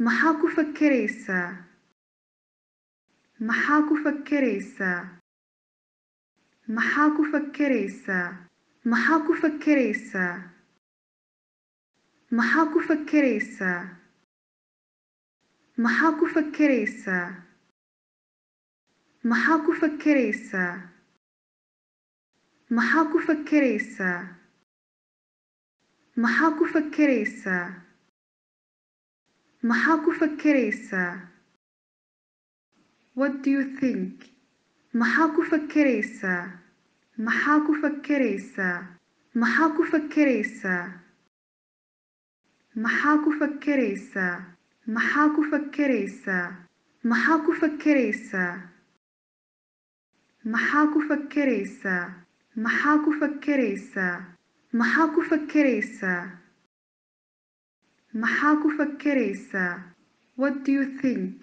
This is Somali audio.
maxaa ku fakeraysaa maxaa ku fakeraysaa maxaa ku fakeraysaa maxaa ku fakeraysaa maxaa ku fakeraysaa maxaa ku fakeraysaa maxaa ku fakeraysaa maxaa ku fakeraysaa maxaa ku fakeraysaa maxaa ku fakeraysaa what do you think maxaa ku fakeraysaa maxaa ku fakeraysaa maxaa ku fakeraysaa maxaa ku fakeraysaa maxaa ku fakeraysaa maxaa ku fakeraysaa maxaa ku fakeraysaa maxaa ku fakeraysaa maxaa ku fakeraysaa maxaa ku fakeraysaa what do you think